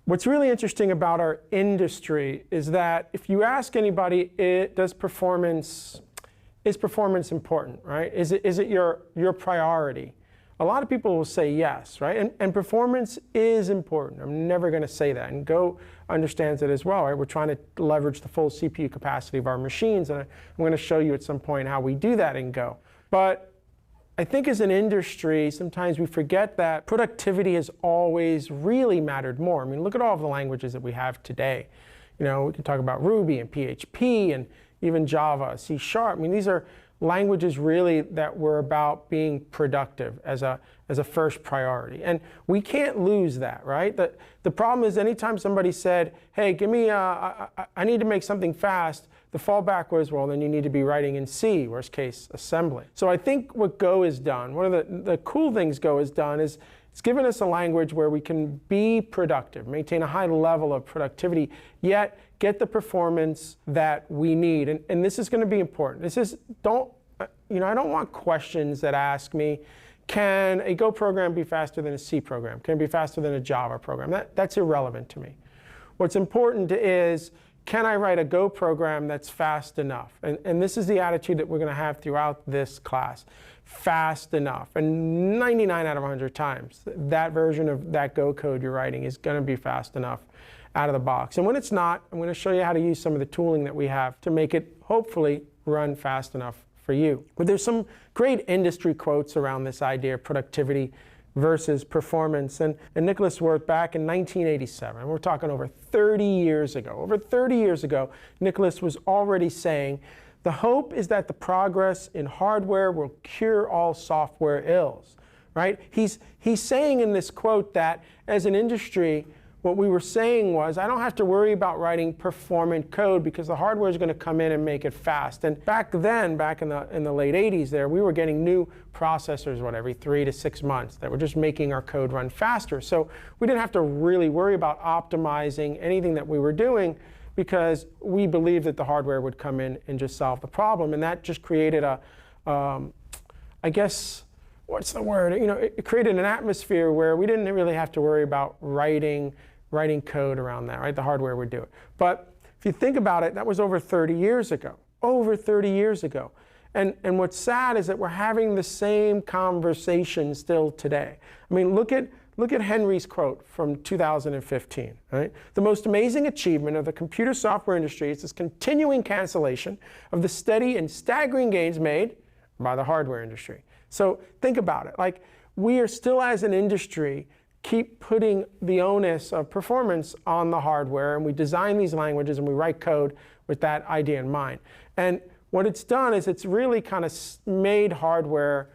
What's really interesting about our industry is that if you ask anybody, is performance important, right? Is it your priority? A lot of people will say yes, right? And performance is important. I'm never going to say that. And Go understands it as well, right? We're trying to leverage the full CPU capacity of our machines, and I'm going to show you at some point how we do that in Go. But I think as an industry, sometimes we forget that productivity has always really mattered more. I mean, look at all of the languages that we have today. You know, we can talk about Ruby and PHP and even Java, C#. I mean, these are languages really that were about being productive as a first priority. And we can't lose that, right? The problem is anytime somebody said, hey, give me, I need to make something fast, the fallback was, well, then you need to be writing in C, worst case, assembly. So I think what Go has done, one of the cool things Go has done is it's given us a language where we can be productive, maintain a high level of productivity, yet get the performance that we need. And this is going to be important. This is, I don't want questions that ask me, can a Go program be faster than a C program? Can it be faster than a Java program? That's irrelevant to me. What's important is, can I write a Go program that's fast enough? And this is the attitude that we're going to have throughout this class. Fast enough. And 99 out of 100 times, that version of that Go code you're writing is going to be fast enough out of the box. And when it's not, I'm going to show you how to use some of the tooling that we have to make it, hopefully, run fast enough for you. But there's some great industry quotes around this idea of productivity versus performance. And Nicholas Wirth, back in 1987, we're talking over 30 years ago, Nicholas was already saying, the hope is that the progress in hardware will cure all software ills, right? He's saying in this quote that as an industry, what we were saying was, I don't have to worry about writing performant code because the hardware is going to come in and make it fast. And back then, back in the late 80s there, we were getting new processors, every 3 to 6 months that were just making our code run faster. So we didn't have to really worry about optimizing anything that we were doing because we believed that the hardware would come in and just solve the problem. And that just created I guess, what's the word? It created an atmosphere where we didn't really have to worry about writing code around that, right? The hardware would do it. But if you think about it, that was over 30 years ago. Over 30 years ago. And what's sad is that we're having the same conversation still today. I mean, look at Henry's quote from 2015, right? The most amazing achievement of the computer software industry is this continuing cancellation of the steady and staggering gains made by the hardware industry. So think about it. Like, we are still, as an industry, keep putting the onus of performance on the hardware, and we design these languages and we write code with that idea in mind. And what it's done is it's really kind of made hardware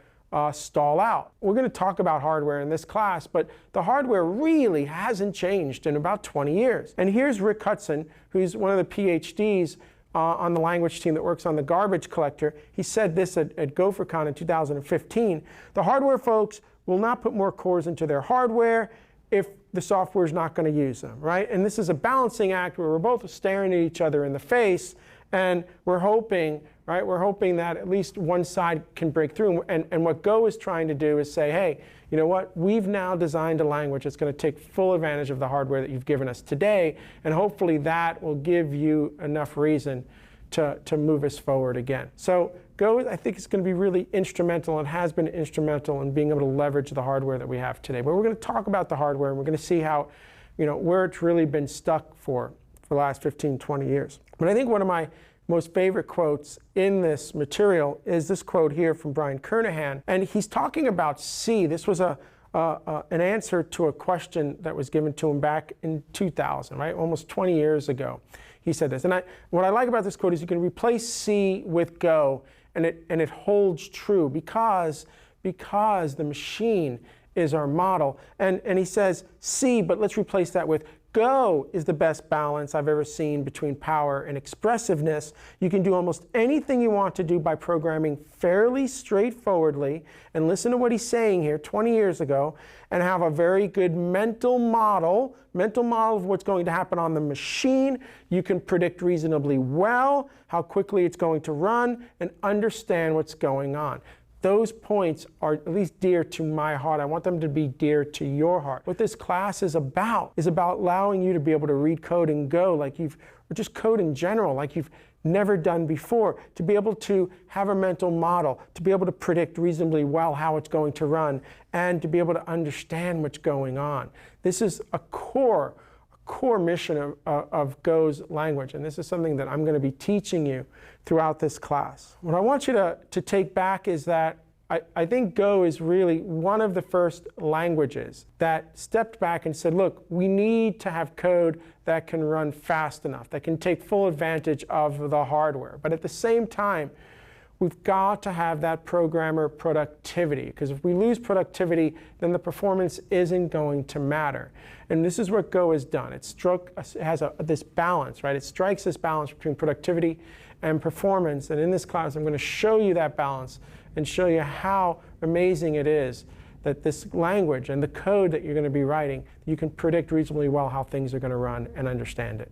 stall out. We're going to talk about hardware in this class, but the hardware really hasn't changed in about 20 years. And here's Rick Hudson, who's one of the PhDs on the language team that works on the garbage collector. He said this at GopherCon in 2015. The hardware folks will not put more cores into their hardware if the software is not going to use them, right? And this is a balancing act where we're both staring at each other in the face, and we're hoping, right? We're hoping that at least one side can break through. And what Go is trying to do is say, hey, you know what? We've now designed a language that's going to take full advantage of the hardware that you've given us today, and hopefully that will give you enough reason to move us forward again. So Go, I think, is going to be really instrumental and has been instrumental in being able to leverage the hardware that we have today. But we're going to talk about the hardware, and we're going to see how, where it's really been stuck for the last 15, 20 years. But I think one of my most favorite quotes in this material is this quote here from Brian Kernighan. And he's talking about C. This was an answer to a question that was given to him back in 2000, right? Almost 20 years ago. He said this. And what I like about this quote is you can replace C with Go, and it holds true because the machine is our model. And he says C, but let's replace that with Go is the best balance I've ever seen between power and expressiveness. You can do almost anything you want to do by programming fairly straightforwardly, and listen to what he's saying here 20 years ago, and have a very good mental model of what's going to happen on the machine. You can predict reasonably well how quickly it's going to run and understand what's going on. those points are at least dear to my heart. I want them to be dear to your heart. What this class is about allowing you to be able to read code in Go or just code in general, like you've never done before, to be able to have a mental model, to be able to predict reasonably well how it's going to run, and to be able to understand what's going on. This is a core mission of Go's language, and this is something that I'm going to be teaching you throughout this class. What I want you to take back is that I think Go is really one of the first languages that stepped back and said, look, we need to have code that can run fast enough, that can take full advantage of the hardware. But at the same time, we've got to have that programmer productivity, because if we lose productivity, then the performance isn't going to matter. And this is what Go has done. It has this balance, right? It strikes this balance between productivity and performance. And in this class, I'm going to show you that balance and show you how amazing it is that this language and the code that you're going to be writing, you can predict reasonably well how things are going to run and understand it.